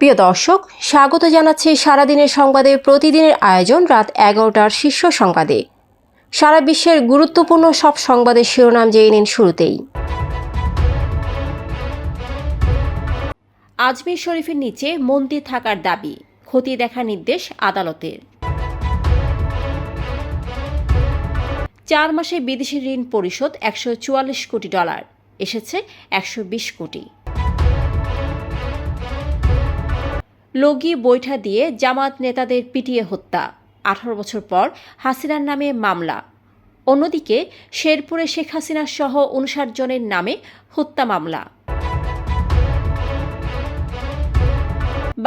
প্রিয় দর্শক, স্বাগত জানাচ্ছি সারাদিনের সংবাদে প্রতিদিনের আয়োজন রাত 11টার শীর্ষ সংবাদে। সারা বিশ্বের গুরুত্বপূর্ণ সব সংবাদের শিরোনাম জেনে নিন শুরুতেই। আজমির শরীফের নিচে মন্দির থাকার দাবি, খতিয়ে দেখার নির্দেশ আদালতের। 4 মাসে বিদেশি ঋণ পরিশোধ $144 কোটি, এসেছে 120 কোটি। লগি বৈঠা দিয়ে জামাত নেতাদের পিটিয়ে হত্যা, 18 বছর পর হাসিনার নামে মামলা। অন্যদিকে শেরপুরে শেখ হাসিনা সহ 59 জনের নামে হত্যা মামলা।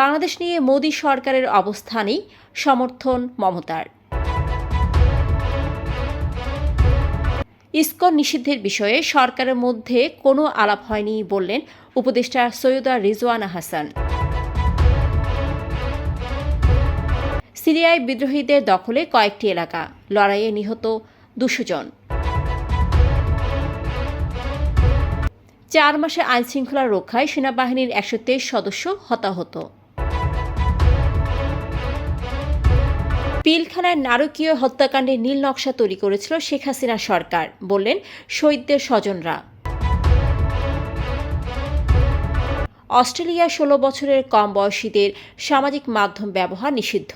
বাংলাদেশ নিয়ে মোদি সরকারের অবস্থানই সমর্থন মমতার। ইসকন নিষিদ্ধের বিষয়ে সরকারের মধ্যে কোনো আলাপ হয়নি বললেন উপদেষ্টা সৈয়দা রিজওয়ানা হাসান। সিরিয়ায় বিদ্রোহীদের দখলে কয়েকটি এলাকা, লড়াইয়ে নিহত 200 জন। 4 মাসে আইনশৃঙ্খলা রক্ষায় সেনাবাহিনীর 123 সদস্য হতাহত। পিলখানায় নারকীয় হত্যাকাণ্ডের নীল নকশা তৈরি করেছিল শেখ হাসিনা সরকার, বললেন শহীদদের স্বজনরা। অস্ট্রেলিয়ায় 16 বছরের কম বয়সীদের সামাজিক মাধ্যম ব্যবহার নিষিদ্ধ।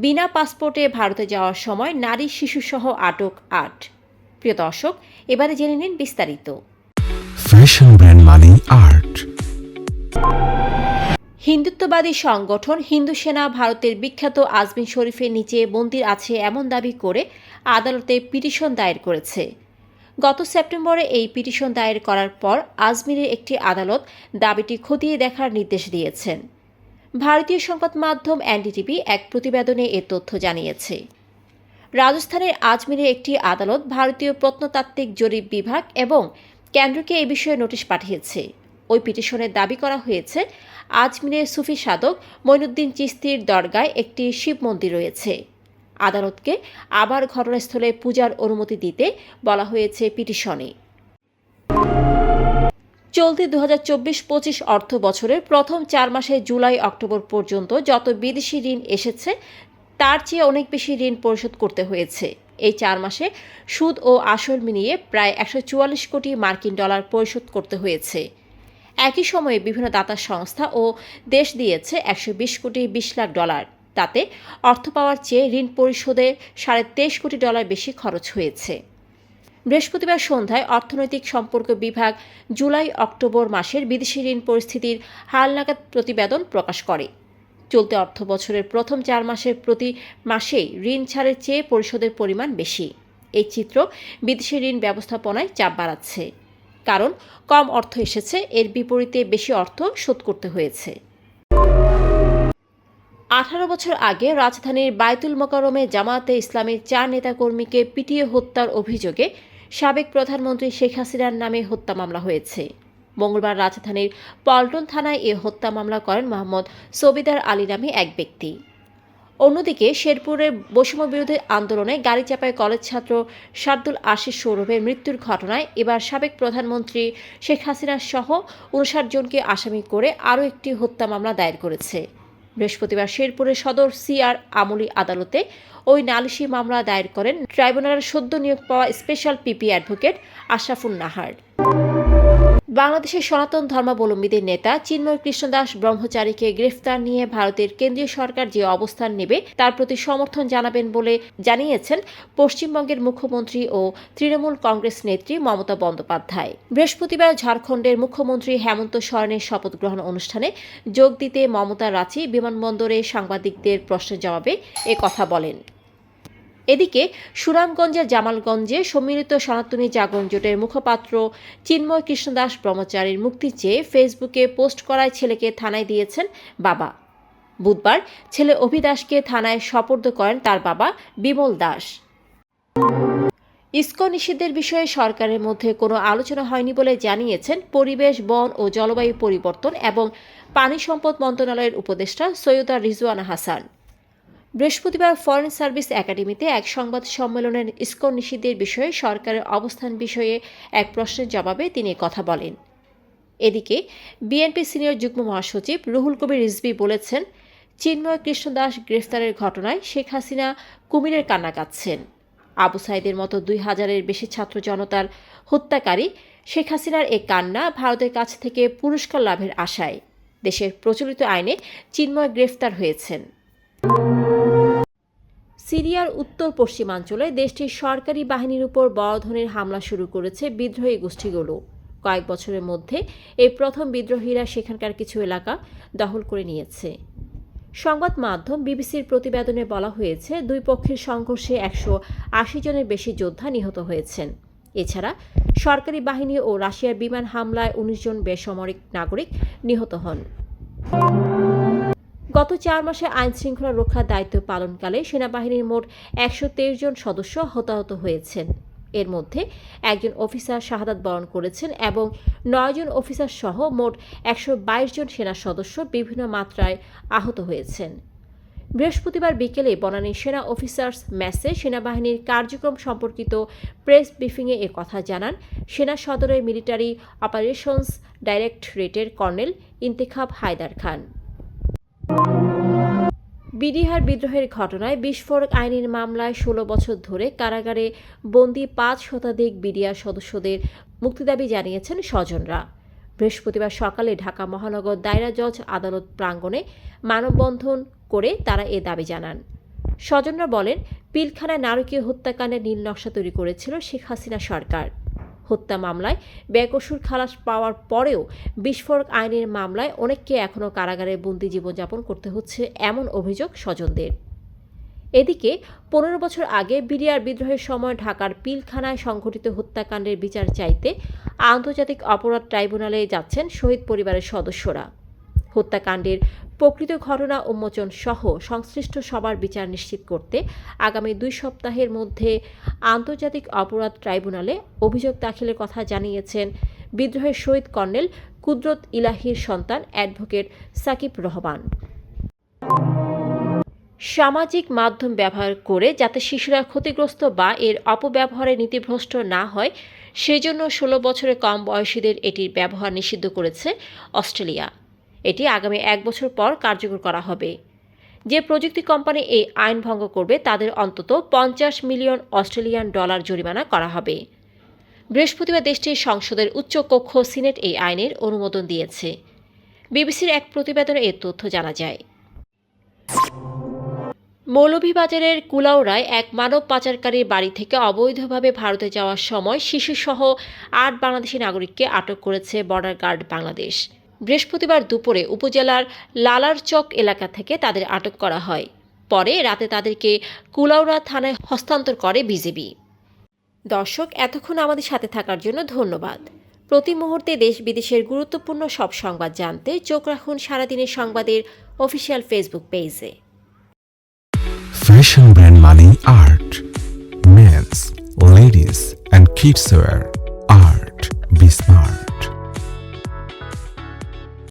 বিনা পাসপোর্টে ভারতে যাওয়ার সময় নারী শিশুসহ আটক 8। প্রিয় দর্শক, এবারে জেনে নিন বিস্তারিত। ফ্যাশন ব্র্যান্ড মানে আর্ট। হিন্দুত্ববাদী সংগঠন হিন্দু সেনা ভারতের বিখ্যাত আজমির শরীফের নিচে মন্দির আছে এমন দাবি করে আদালতে পিটিশন দায়ের করেছে। গত সেপ্টেম্বরে এই পিটিশন দায়ের করার পর আজমিরের একটি আদালত দাবিটি খতিয়ে দেখার নির্দেশ দিয়েছেন। ভারতীয় সংবাদ মাধ্যম এনডিটিভি এক প্রতিবেদনে এ তথ্য জানিয়েছে। রাজস্থানের আজমিরে একটি আদালত ভারতীয় প্রত্নতাত্ত্বিক জরিপ বিভাগ এবং কেন্দ্রকে এ বিষয়ে নোটিশ পাঠিয়েছে। ওই পিটিশনে দাবি করা হয়েছে, আজমিরের সুফি সাধক মঈনুদ্দিন চিশতির দরগায় একটি শিব মন্দির রয়েছে। আদালতকে আবার ঘটনাস্থলে পূজার অনুমতি দিতে বলা হয়েছে পিটিশনে। চলতি 2024-25 অর্থ বছরের প্রথম 4 মাসে জুলাই অক্টোবর পর্যন্ত যত বিদেশি ঋণ এসেছে তার চেয়ে অনেক বেশি ঋণ পরিশোধ করতে হয়েছে। এই 4 মাসে সুদ ও আসল মিলিয়ে প্রায় $144 কোটি মার্কিন ডলার পরিশোধ করতে হয়েছে। একই সময়ে বিভিন্ন দাতা সংস্থা ও দেশ দিয়েছে $120 কোটি 20 লাখ ডলার। তাতে অর্থ পাওয়ার চেয়ে ঋণ পরিশোধে $23.5 কোটি বেশি খরচ হয়েছে। বৃহস্পতিবার সন্ধ্যায় অর্থনৈতিক সম্পর্ক বিভাগ জুলাই অক্টোবর মাসের বিদেশি ঋণ পরিস্থিতির হালনাগাদ প্রতিবেদন প্রকাশ করে। চলতি অর্থ বছরের প্রথম 4 মাসের প্রতি মাসেই ঋণ ছাড়ের চেয়ে পরিশোধের পরিমাণ বেশি। এই চিত্র বিদেশি ঋণ ব্যবস্থাপনায় চাপ বাড়াচ্ছে, কারণ কম অর্থ এসেছে, এর বিপরীতে বেশি অর্থ শোধ করতে হয়েছে। 18 বছর আগে রাজধানীর বায়তুল মোকাররমে জামায়াতে ইসলামীর 4 নেতাকর্মীকে পিটিয়ে হত্যার অভিযোগে সাবেক প্রধানমন্ত্রী শেখ হাসিনার নামে হত্যা মামলা হয়েছে। মঙ্গলবার রাজধানীর পল্টন থানায় এ হত্যা মামলা করেন মোহাম্মদ সবিদার আলী নামে এক ব্যক্তি। অন্যদিকে শেরপুরের বৈষম্য বিরোধী আন্দোলনে গাড়ি চাপায় কলেজ ছাত্র শার্দুল আশিস সৌরভের মৃত্যুর ঘটনায় এবার সাবেক প্রধানমন্ত্রী শেখ হাসিনা সহ 59 জনকে আসামি করে আরও একটি হত্যা মামলা দায়ের করেছে। বৃহস্পতিবার শেরপুরের সদর সিআর আমলি আদালতে ওই নালিশি মামলা দায়ের করেন ট্রাইব্যুনালের সদ্য নিয়োগ পাওয়া স্পেশাল পিপি অ্যাডভোকেট আশরাফুন নাহার। বাংলাদেশের সনাতন ধর্মাবলম্বীদের নেতা চিন্ময় কৃষ্ণদাস ব্রহ্মচারীকে গ্রেফতার নিয়ে ভারতের কেন্দ্রীয় সরকার যে অবস্থান নেবে তার প্রতি সমর্থন জানাবেন বলে জানিয়েছেন পশ্চিমবঙ্গের মুখ্যমন্ত্রী ও তৃণমূল কংগ্রেস নেত্রী মমতা বন্দ্যোপাধ্যায়। বৃহস্পতিবার ঝাড়খণ্ডের মুখ্যমন্ত্রী হেমন্ত সোরেনের শপথ গ্রহণ অনুষ্ঠানে যোগ দিতে মমতা রাঁচি বিমানবন্দরে সাংবাদিকদের প্রশ্নের জবাবে এ কথা বলেন। এদিকে সুনামগঞ্জের জামালগঞ্জে সম্মিলিত সনাতনী জাগরণ জোটের মুখপাত্র চিন্ময় কৃষ্ণদাস ব্রহ্মচারীর মুক্তি চেয়ে ফেসবুকে পোস্ট করায় ছেলেকে থানায় দিয়েছেন বাবা। বুধবার ছেলে অভিদাসকে থানায় সোপর্দ করেন তার বাবা বিমল দাস। ইসকন নিষিদ্ধের বিষয়ে সরকারের মধ্যে কোনো আলোচনা হয়নি বলে জানিয়েছেন পরিবেশ, বন ও জলবায়ু পরিবর্তন এবং পানি সম্পদ মন্ত্রণালয়ের উপদেষ্টা সৈয়দা রিজওয়ানা হাসান। বৃহস্পতিবার ফরেন সার্ভিস একাডেমিতে এক সংবাদ সম্মেলনে ইসকন নিষিদ্ধের বিষয়ে সরকারের অবস্থান বিষয়ে এক প্রশ্নের জবাবে তিনি কথা বলেন। এদিকে বিএনপি সিনিয়র যুগ্ম মহাসচিব রুহুল কবির রিজভী বলেছেন, চিন্ময় কৃষ্ণ দাস গ্রেফতারের ঘটনায় শেখ হাসিনা কুমিরের কান্না কাঁদছেন। আবু সাইদের মতো 2000-এর বেশি ছাত্র জনতার হত্যাকারী শেখ হাসিনার এই কান্না ভারতের কাছ থেকে পুরস্কার লাভের আশায় দেশের প্রচলিত আইনে চিন্ময় গ্রেফতার হয়েছেন। সিরিয়ার উত্তর পশ্চিমাঞ্চলে দেশটির সরকারি বাহিনীর উপর বড় ধরনের হামলা শুরু করেছে বিদ্রোহী গোষ্ঠীগুলো। কয়েক বছরের মধ্যে এই প্রথম বিদ্রোহীরা সেখানকার কিছু এলাকা দখল করে নিয়েছে। সংবাদ মাধ্যম বিবিসির প্রতিবেদনে বলা হয়েছে, দুই পক্ষের সংঘর্ষে 180 জনের বেশি যোদ্ধা নিহত হয়েছেন। এছাড়া সরকারি বাহিনী ও রাশিয়ার বিমান হামলায় 19 জন বেসামরিক নাগরিক নিহত হন। গত 4 মাসে আইনশৃঙ্খলা রক্ষার দায়িত্ব পালনকালে সেনাবাহিনীর মোট 123 জন সদস্য হতাহত হয়েছেন। এর মধ্যে একজন অফিসার শাহাদাত বরণ করেছেন এবং 9 জন অফিসার সহ মোট 122 জন সেনা সদস্য বিভিন্ন মাত্রায় আহত হয়েছেন। বৃহস্পতিবার বিকেলে বনানী সেনা অফিসার্স মেসে সেনাবাহিনীর কার্যক্রম সম্পর্কিত প্রেস ব্রিফিংয়ে এ কথা জানান সেনা সদরের মিলিটারি অপারেশনস ডাইরেক্টরেটের কর্নেল ইন্তেখাব হায়দার খান। বিডিআর বিদ্রোহের ঘটনায় বিস্ফোরক আইনের মামলায় 16 বছর ধরে কারাগারে বন্দী 5 শতাধিক বিডিআর সদস্যদের মুক্তিদাবি জানিয়েছেন স্বজনরা। বৃহস্পতিবার সকালে ঢাকা মহানগর দায়রা জজ আদালত প্রাঙ্গণে মানববন্ধন করে তারা এ দাবি জানান। স্বজনরা বলেন, পিলখানায় নারকীয় হত্যাকাণ্ডের নীল নকশা তৈরি করেছিল শেখ হাসিনা সরকার। হত্যা মামলায় বেকসুর খালাস পাওয়ার পরেও বিস্ফোরক আইনের মামলায় অনেককে এখনও কারাগারে বন্দি জীবনযাপন করতে হচ্ছে, এমন অভিযোগ স্বজনদের। এদিকে 15 বছর আগে বিডিআর বিদ্রোহের সময় ঢাকার পিলখানায় সংঘটিত হত্যাকাণ্ডের বিচার চাইতে আন্তর্জাতিক অপরাধ ট্রাইব্যুনালে যাচ্ছেন শহীদ পরিবারের সদস্যরা। হত্যাকাণ্ডের প্রকৃত ঘটনা উন্মোচন সহ সংশ্লিষ্ট সবার বিচার নিশ্চিত করতে আগামী 2 সপ্তাহের মধ্যে আন্তর্জাতিক অপরাধ ট্রাইব্যুনালে অভিযোগ দাখিলের কথা জানিয়েছেন বিদ্রোহের শহীদ কর্নেল কুদরত ইলাহির সন্তান অ্যাডভোকেট সাকিব রহমান। সামাজিক মাধ্যম ব্যবহার করে যাতে শিশুরা ক্ষতিগ্রস্ত বা এর অপব্যবহারে নীতিভ্রষ্ট না হয় সেজন্য 16 বছরের কম বয়সীদের এটির ব্যবহার নিষিদ্ধ করেছে অস্ট্রেলিয়া। এটি আগামী 1 বছর পর কার্যকর করা হবে। যে প্রযুক্তি কোম্পানি এই আইন ভঙ্গ করবে তাদের অন্তত $50 মিলিয়ন অস্ট্রেলিয়ান ডলার জরিমানা করা হবে। বৃহস্পতিবার দেশটির সংসদের উচ্চ কক্ষ সিনেট এই আইনের অনুমোদন দিয়েছে। বিবিসির এক প্রতিবেদনে এ তথ্য জানা যায়। মৌলভীবাজারের কুলাউড়ায় এক মানব পাচারকারীর বাড়ি থেকে অবৈধভাবে ভারতে যাওয়ার সময় শিশুসহ 8 বাংলাদেশি নাগরিককে আটক করেছে বর্ডার গার্ড বাংলাদেশ। বৃহস্পতিবার দুপুরে উপজেলার লালারচক এলাকা থেকে তাদের আটক করা হয়। পরে রাতে তাদেরকে কুলাউড়া থানায় হস্তান্তর করে বিজিবি। দর্শক, এতক্ষণ আমাদের সাথে থাকার জন্য ধন্যবাদ। প্রতি মুহূর্তে দেশ বিদেশের গুরুত্বপূর্ণ সব সংবাদ জানতে চোখ রাখুন সারাদিনের সংবাদের অফিসিয়াল ফেসবুক পেজে। Fashion brand Mani Art. Men's, ladies and kids wear. Art. Be smart.